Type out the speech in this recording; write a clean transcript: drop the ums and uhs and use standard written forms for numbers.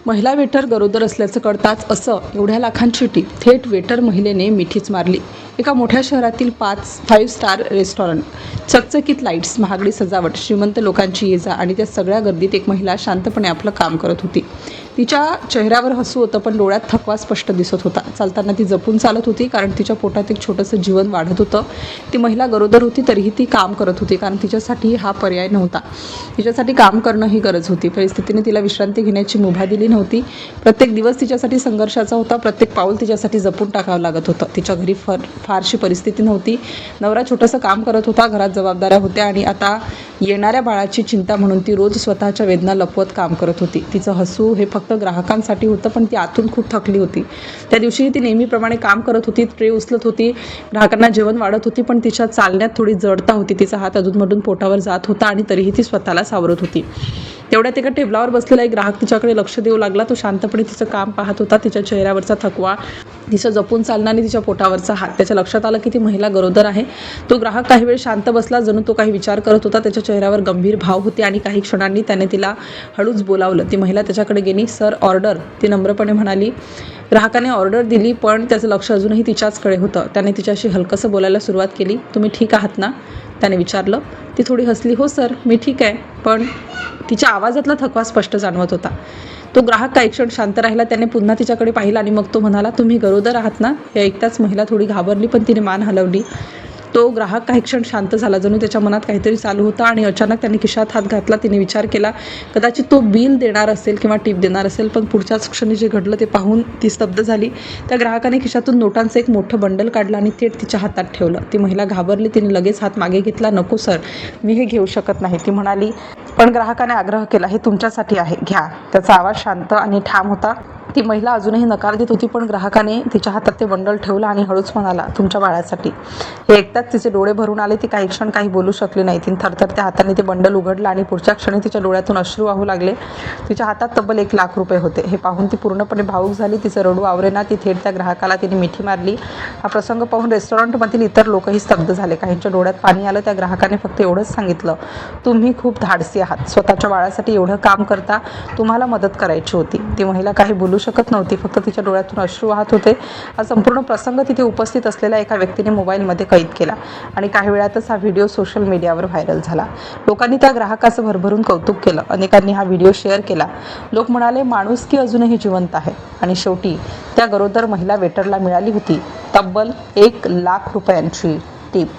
महिला वेटर गरोदर असल्याचं कळताच असं एवढ्या लाखांची टीप थेट वेटर महिलेने मिठीच मारली. एका मोठ्या शहरातील 5 स्टार रेस्टॉरंट, चकचकीत लाईट्स, महागडी सजावट, श्रीमंत लोकांची ये जा आणि त्या सगळ्या गर्दीत एक महिला शांतपणे आपलं काम करत होती. तिच्या चेहऱ्यावर हसू होतं, पण डोळ्यात थकवा स्पष्ट दिसत होता. चालताना ती जपून चालत होती, कारण तिच्या पोटात एक छोटंसं जीवन वाढत होतं. ती महिला गरोदर होती, तरीही ती काम करत होती, कारण तिच्यासाठी हा पर्याय नव्हता. तिच्यासाठी काम करणं ही गरज होती. परिस्थितीने तिला विश्रांती घेण्याची मुभा दिली नव्हती. प्रत्येक दिवस तिच्यासाठी संघर्षाचा होता. प्रत्येक पाऊल तिच्यासाठी जपून टाकावं लागत होतं. तिच्या घरी फारशी परिस्थिती नव्हती. नवरा छोटंसं काम करत होता, घरात जबाबदाऱ्या होत्या आणि आता येणाऱ्या बाळाची चिंता म्हणून ती रोज स्वतःच्या वेदना लपवत काम करत होती. तिचं हसू हे फक्त ग्राहकांसाठी होतं, पण ती आतून खूप थकली होती. त्या दिवशी ती नेहमीप्रमाणे काम करत होती, ट्रे उचलत होती, ग्राहकांना जेवण वाढत होती, पण तिच्या चालण्यात थोडी जडता होती. तिचा हात अधूनमधून पोटावर जात होता आणि तरीही ती स्वतःला सावरत होती. तेवढ्यात एका टेबलावर बसलेला एक ग्राहक तिच्याकडे लक्ष देऊ लागला. तो शांतपणे तिचं काम पाहत होता. तिच्या चेहऱ्यावरचा थकवा, तिचं जपून चालणं आणि तिच्या पोटावरचा हात. त्याच्या लक्षात आलं की ती महिला गरोदर आहे. तो ग्राहक काही वेळ शांत बसला, जणू तो काही विचार करत होता. त्याच्या चेहऱ्यावर गंभीर भाव होते आणि काही क्षणांनी त्याने तिला हळूच बोलावलं. ती महिला त्याच्याकडे गेली. सर, ऑर्डर, ती नम्रपणे म्हणाली. ग्राहकाने ऑर्डर दिली, पण त्याचं लक्ष अजूनही तिच्याचकडे होतं. त्याने तिच्याशी हलकंसं बोलायला सुरुवात केली. तुम्ही ठीक आहात ना, त्याने विचारलं. ती थोडी हसली. हो सर, मी ठीक आहे. पण तिच्या आवाजातला थकवा स्पष्ट जाणवत होता. तो ग्राहक काही क्षण शांत राहिला. त्याने पुन्हा तिच्याकडे पाहिलं आणि मग तो म्हणाला, तुम्ही गरोदर आहात ना. हे ऐकताच महिला थोडी घाबरली, पण तिने मान हलवली. तो ग्राहक काही क्षण शांत झाला, जणू त्याच्या मनात काहीतरी चालू होतं. आणि अचानक त्याने खिशात हात घातला. तिने विचार केला, कदाचित तो बिल देणार असेल किंवा टीप देणार असेल, पण पुढच्याच क्षणी जे घडलं ते पाहून ती स्तब्ध झाली. त्या ग्राहकाने खिशातून नोटांचं एक मोठं बंडल काढलं आणि थेट तिच्या हातात ठेवलं. ती महिला घाबरली. तिने लगेच हात मागे घेतला. नको सर, मी हे घेऊ शकत नाही, ती म्हणाली. पण ग्राहकाने आग्रह केला, हे तुमच्यासाठी आहे, घ्या. त्याचा आवाज शांत आणि ठाम होता. ती महिला अजूनही नकार देत होती, पण ग्राहकाने तिच्या हातात ते बंडल ठेवलं आणि हळूच म्हणाला, तुमच्या बाळासाठी. हे ऐकताच तिचे डोळे भरून आले. ती काही क्षण काही बोलू शकली नाही. तिने थरथरत्या हाताने ते बंडल उघडलं आणि पुढच्या क्षणी तिच्या डोळ्यातून अश्रू वाहू लागले. तिच्या हातात तब्बल 1,00,000 रुपये होते. हे पाहून ती पूर्णपणे भावूक झाली. तिचं रडू आवरेना. ती थेट त्या ग्राहकाला तिने मिठी मारली. हा प्रसंग पाहून रेस्टॉरंटमधील इतर लोकही स्तब्ध झाले. काहींच्या डोळ्यात पाणी आलं. त्या ग्राहकाने फक्त एवढंच सांगितलं, तुम्ही खूप धाडसी आहात. स्वतःच्या बाळासाठी एवढं काम करता. तुम्हाला मदत करायची होती. ती महिला काही बोलू शकत नव्हती. फक्त तिच्या डोळ्यातून अश्रू वाहत होते. हा संपूर्ण प्रसंग तिथे उपस्थित असलेल्या एका व्यक्तीने मोबाईलमध्ये कैद केला आणि काही वेळातच हा व्हिडिओ सोशल मीडियावर व्हायरल झाला. लोकांनी त्या ग्राहकाचं भरभरून कौतुक केलं. अनेकांनी हा व्हिडिओ शेअर केला. लोक म्हणाले, माणुसकी अजूनही जिवंत आहे. आणि शेवटी त्या गरोदर महिला वेटरला मिळाली होती तब्बल 1,00,000 रुपयांची टीप.